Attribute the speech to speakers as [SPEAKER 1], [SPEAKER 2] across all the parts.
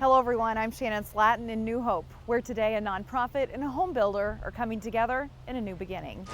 [SPEAKER 1] Hello everyone, I'm Shannon SLATTON in New Hope, where today a nonprofit and a home builder are coming together in a new beginning.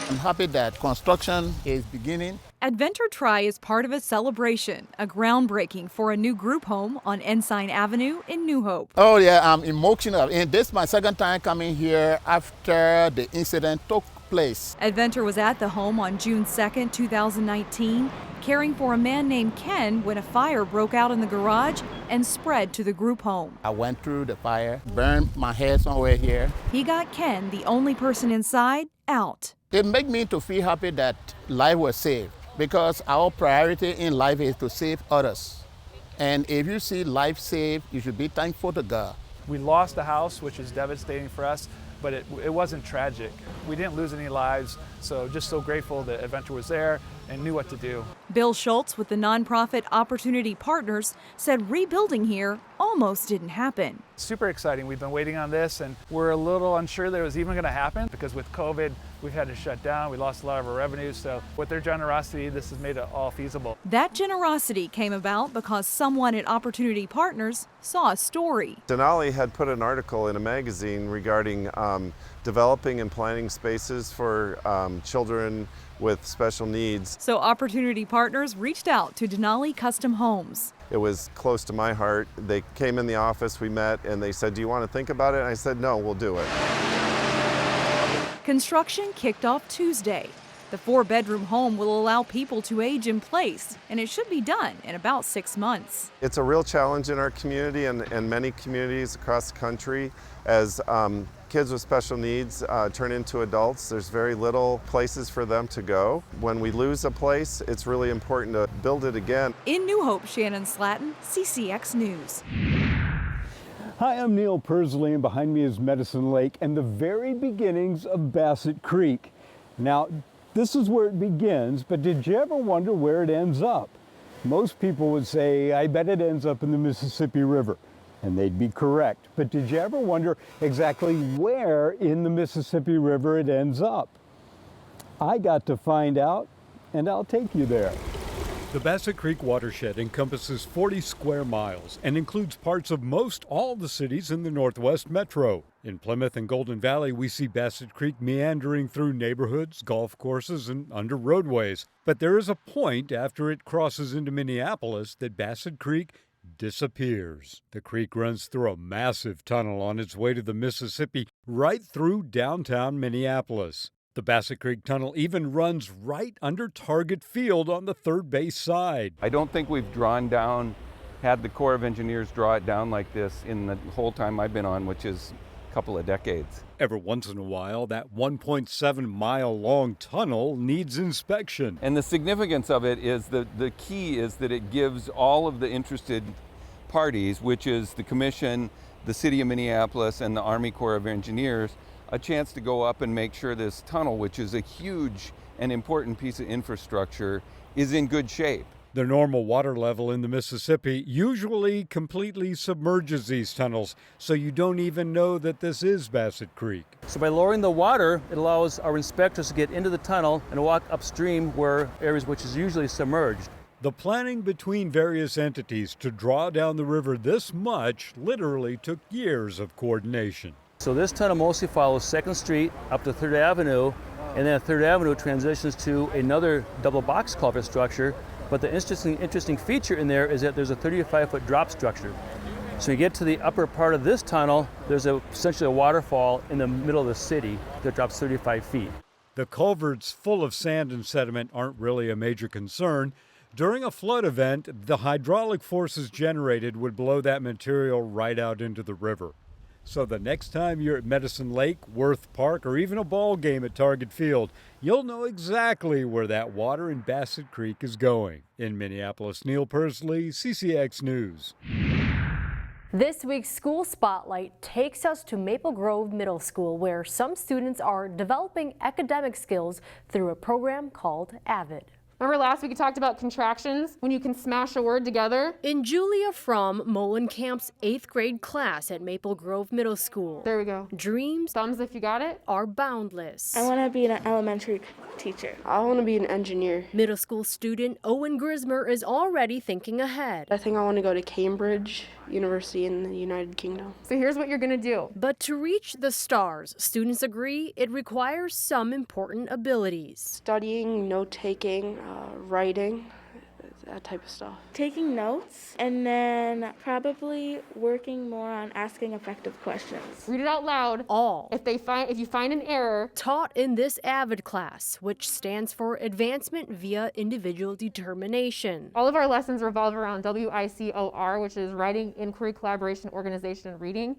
[SPEAKER 2] I'm happy that construction is beginning.
[SPEAKER 1] ADVENTOR TRYE is part of a celebration, a groundbreaking for a new group home on Ensign Avenue in New Hope.
[SPEAKER 2] Oh yeah, I'm emotional. And this is my second time coming here after the incident took place.
[SPEAKER 1] ADVENTOR was at the home on June 2nd, 2019, caring for a man named Ken when a fire broke out in the garage and spread to the group home.
[SPEAKER 2] I went through the fire, burned my head somewhere here.
[SPEAKER 1] He got Ken, the only person inside, out.
[SPEAKER 2] It made me to feel happy that life was saved, because our priority in life is to save others. And if you see life saved, you should be thankful to God.
[SPEAKER 3] We lost a house, which is devastating for us, but it wasn't tragic. We didn't lose any lives, so just so grateful that ADVENTOR was there and knew what to do.
[SPEAKER 1] Bill Schultz with the nonprofit Opportunity Partners said rebuilding here almost didn't happen.
[SPEAKER 3] Super exciting. We've been waiting on this, and we're a little unsure that it was even going to happen because with COVID, we've had to shut down. We lost a lot of our revenue, so with their generosity, this has made it all feasible.
[SPEAKER 1] That generosity came about because someone at Opportunity Partners saw a story.
[SPEAKER 4] DENALI had put an article in a magazine regarding developing and planning spaces for children with special needs.
[SPEAKER 1] So Opportunity Partners reached out to DENALI Custom Homes.
[SPEAKER 4] It was close to my heart. They came in the office, we met, and they said, "Do you want to think about it?" And I said, "No, we'll do it."
[SPEAKER 1] Construction kicked off Tuesday. The 4-bedroom home will allow people to age in place, and it should be done in about 6 months.
[SPEAKER 4] It's a real challenge in our community and many communities across the country. As kids with special needs turn into adults, there's very little places for them to go. When we lose a place, it's really important to build it again.
[SPEAKER 1] In New Hope, Shannon SLATTON, CCX News.
[SPEAKER 5] Hi, I'm Neil Pursley, and behind me is Medicine Lake and the very beginnings of Bassett Creek. Now, this is where it begins, but did you ever wonder where it ends up? Most people would say, I bet it ends up in the Mississippi River, and they'd be correct. But did you ever wonder exactly where in the Mississippi River it ends up? I got to find out, and I'll take you there.
[SPEAKER 6] The Bassett Creek watershed encompasses 40 square miles and includes parts of most all the cities in the Northwest Metro. In Plymouth and Golden Valley, we see Bassett Creek meandering through neighborhoods, golf courses, and under roadways. But there is a point after it crosses into Minneapolis that Bassett Creek disappears. The creek runs through a massive tunnel on its way to the Mississippi, right through downtown Minneapolis. The Bassett Creek Tunnel even runs right under Target Field on the third base side.
[SPEAKER 7] I don't think we've had the Corps of Engineers draw it down like this in the whole time I've been on, which is a couple of decades.
[SPEAKER 6] Every once in a while, that 1.7-mile long tunnel needs inspection.
[SPEAKER 7] And the significance of it is the key is that it gives all of the interested parties, which is the Commission, the City of Minneapolis, and the Army Corps of Engineers, a chance to go up and make sure this tunnel, which is a huge and important piece of infrastructure, is in good shape.
[SPEAKER 6] The normal water level in the Mississippi usually completely submerges these tunnels, so you don't even know that this is Bassett Creek.
[SPEAKER 8] So by lowering the water, it allows our inspectors to get into the tunnel and walk upstream where areas which is usually submerged.
[SPEAKER 6] The planning between various entities to draw down the river this much literally took years of coordination.
[SPEAKER 8] So this tunnel mostly follows 2nd Street up to 3rd Avenue, and then 3rd Avenue transitions to another double box culvert structure. But the interesting feature in there is that there's a 35-foot drop structure. So you get to the upper part of this tunnel, there's essentially a waterfall in the middle of the city that drops 35 feet.
[SPEAKER 6] The culverts full of sand and sediment aren't really a major concern. During a flood event, the hydraulic forces generated would blow that material right out into the river. So the next time you're at Medicine Lake, Worth Park, or even a ball game at Target Field, you'll know exactly where that water in Bassett Creek is going. In Minneapolis, Neil Pursley, CCX News.
[SPEAKER 9] This week's School Spotlight takes us to Maple Grove Middle School, where some students are developing academic skills through a program called AVID.
[SPEAKER 10] Remember last week we talked about contractions, when you can smash a word together?
[SPEAKER 9] In Julia Fromm Molenkamp's 8th grade class at Maple Grove Middle School.
[SPEAKER 10] There we go.
[SPEAKER 9] Dreams,
[SPEAKER 10] Thumbs if you got it,
[SPEAKER 9] are boundless.
[SPEAKER 11] I want to be an elementary teacher. I want to be an engineer.
[SPEAKER 9] Middle school student Owen GRISMER is already thinking ahead.
[SPEAKER 11] I think I want to go to Cambridge University in the United Kingdom.
[SPEAKER 10] So here's what you're going to do.
[SPEAKER 9] But to reach the stars, students agree it requires some important abilities.
[SPEAKER 11] Studying, note-taking, writing, that type of stuff.
[SPEAKER 12] Taking notes and then probably working more on asking effective questions.
[SPEAKER 10] Read it out loud.
[SPEAKER 9] All.
[SPEAKER 10] If you find an error.
[SPEAKER 9] Taught in this AVID class, which stands for Advancement via Individual Determination.
[SPEAKER 10] All of our lessons revolve around WICOR, which is Writing, Inquiry, Collaboration, Organization, and Reading.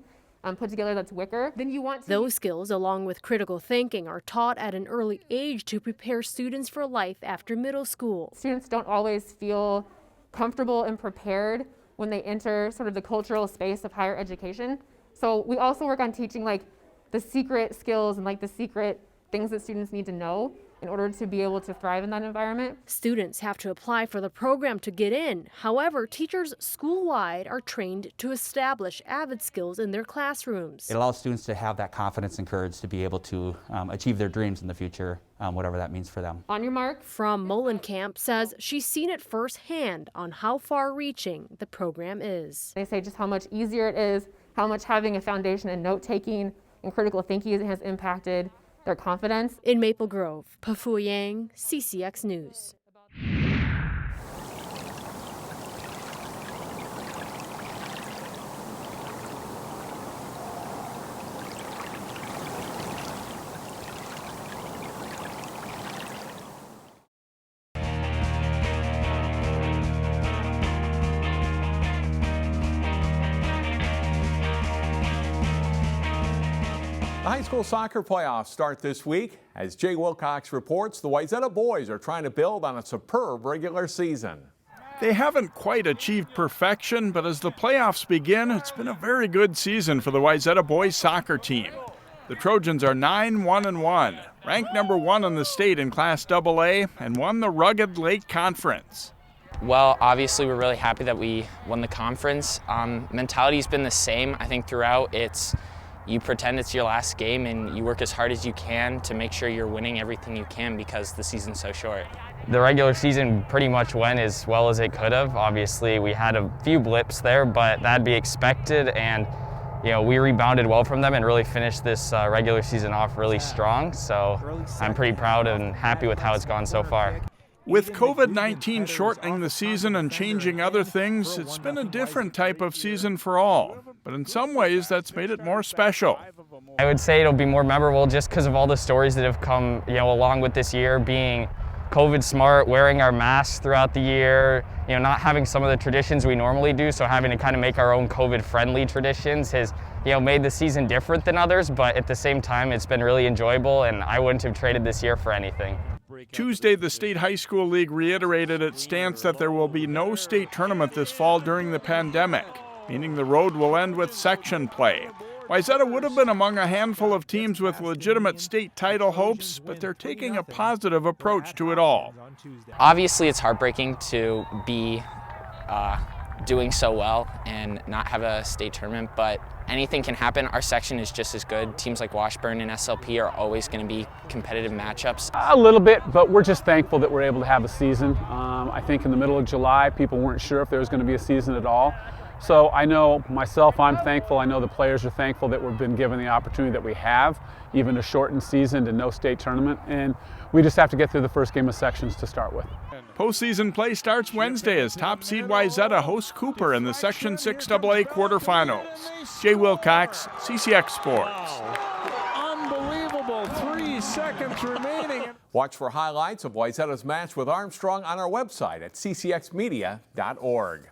[SPEAKER 10] Put together, that's WICKER. Then you want to...
[SPEAKER 9] Those skills, along with critical thinking, are taught at an early age to prepare students for life after middle school.
[SPEAKER 10] Students don't always feel comfortable and prepared when they enter sort of the cultural space of higher education. So we also work on teaching like the secret skills and like the secret things that students need to know in order to be able to thrive in that environment.
[SPEAKER 9] Students have to apply for the program to get in. However, teachers school-wide are trained to establish AVID skills in their classrooms.
[SPEAKER 13] It allows students to have that confidence and courage to be able to achieve their dreams in the future, whatever that means for them.
[SPEAKER 10] On your mark.
[SPEAKER 9] From Molenkamp says she's seen it firsthand on how far-reaching the program is.
[SPEAKER 10] They say just how much easier it is, how much having a foundation in note-taking and critical thinking has impacted their confidence.
[SPEAKER 9] In Maple Grove, Pafu Yang, CCX News.
[SPEAKER 14] The high school soccer playoffs start this week. As Jay Wilcox reports, the Wayzata boys are trying to build on a superb regular season.
[SPEAKER 15] They haven't quite achieved perfection, but as the playoffs begin, it's been a very good season for the Wayzata boys soccer team. The Trojans are 9-1-1, ranked number 1 in the state in Class AA, and won the Rugged Lake Conference.
[SPEAKER 16] Well, obviously we're really happy that we won the conference. Mentality's been the same, I think, throughout. You pretend it's your last game and you work as hard as you can to make sure you're winning everything you can because the season's so short.
[SPEAKER 17] The regular season pretty much went as well as it could have. Obviously, we had a few blips there, but that'd be expected, and we rebounded well from them and really finished this regular season off really strong. So I'm pretty proud and happy with how it's gone so far.
[SPEAKER 15] With COVID-19 shortening the season and changing other things, it's been a different type of season for all. But in some ways, that's made it more special.
[SPEAKER 17] I would say it'll be more memorable just because of all the stories that have come, along with this year, being COVID smart, wearing our masks throughout the year, not having some of the traditions we normally do, so having to kind of make our own COVID-friendly traditions has, made the season different than others, but at the same time, it's been really enjoyable, and I wouldn't have traded this year for anything.
[SPEAKER 15] Tuesday, the State High School League reiterated its stance that there will be no state tournament this fall during the pandemic, meaning the road will end with section play. Wayzata would have been among a handful of teams with legitimate state title hopes, but they're taking a positive approach to it all.
[SPEAKER 16] Obviously, it's heartbreaking to be doing so well and not have a state tournament, but anything can happen. Our section is just as good. Teams like Washburn and SLP are always going to be competitive matchups.
[SPEAKER 18] A little bit, but we're just thankful that we're able to have a season. I think in the middle of July, people weren't sure if there was going to be a season at all. So I know myself, I'm thankful. I know the players are thankful that we've been given the opportunity that we have, even a shortened season to no state tournament. And we just have to get through the first game of sections to start with.
[SPEAKER 15] Postseason play starts Wednesday as top seed Wayzata hosts Cooper in the Section 6AA quarterfinals. Jay Wilcox, CCX Sports.
[SPEAKER 14] Unbelievable, 3 seconds remaining. Watch for highlights of Wayzata's match with Armstrong on our website at ccxmedia.org.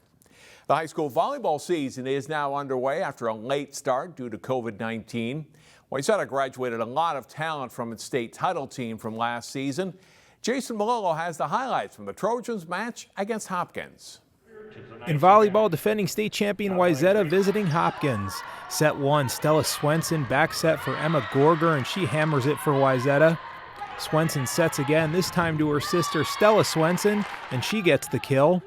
[SPEAKER 14] The high school volleyball season is now underway after a late start due to COVID-19. Wayzata graduated a lot of talent from its state title team from last season. Jason Malillo has the highlights from the Trojans match against Hopkins.
[SPEAKER 19] In volleyball, defending state champion Wayzata visiting Hopkins. Set 1, Stella Swenson back set for Emma Gorger, and she hammers it for Wayzata. Swenson sets again, this time to her sister Stella Swenson, and she gets the kill.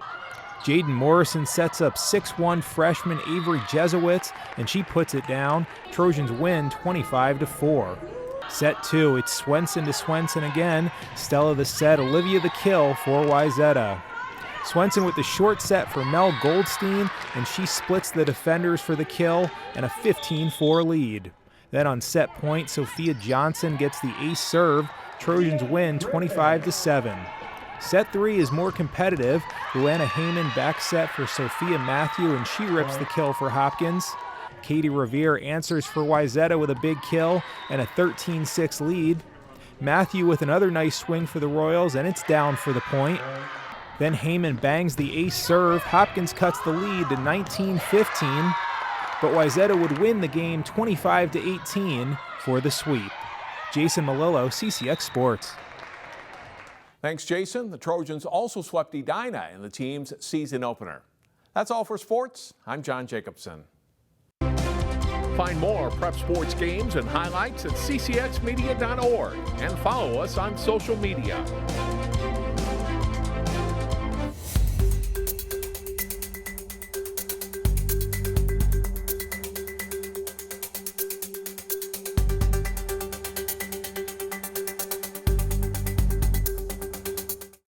[SPEAKER 19] Jaden Morrison sets up 6'1" freshman Avery Jesuits, and she puts it down. Trojans win 25-4. Set 2, it's Swenson to Swenson again. Stella the set, Olivia the kill for Wayzata. Swenson with the short set for Mel Goldstein, and she splits the defenders for the kill and a 15-4 lead. Then on set point, Sophia Johnson gets the ace serve. Trojans win 25-7. Set 3 is more competitive. Luana Heyman back set for Sophia Matthew, and she rips the kill for Hopkins. Katie Revere answers for Wayzata with a big kill and a 13-6 lead. Matthew with another nice swing for the Royals, and it's down for the point. Then Heyman bangs the ace serve. Hopkins cuts the lead to 19-15, but Wayzata would win the game 25-18 for the sweep. Jason Malillo, CCX Sports.
[SPEAKER 14] Thanks, Jason. The Trojans also swept Edina in the team's season opener. That's all for sports. I'm John Jacobson. Find more prep sports games and highlights at ccxmedia.org and follow us on social media.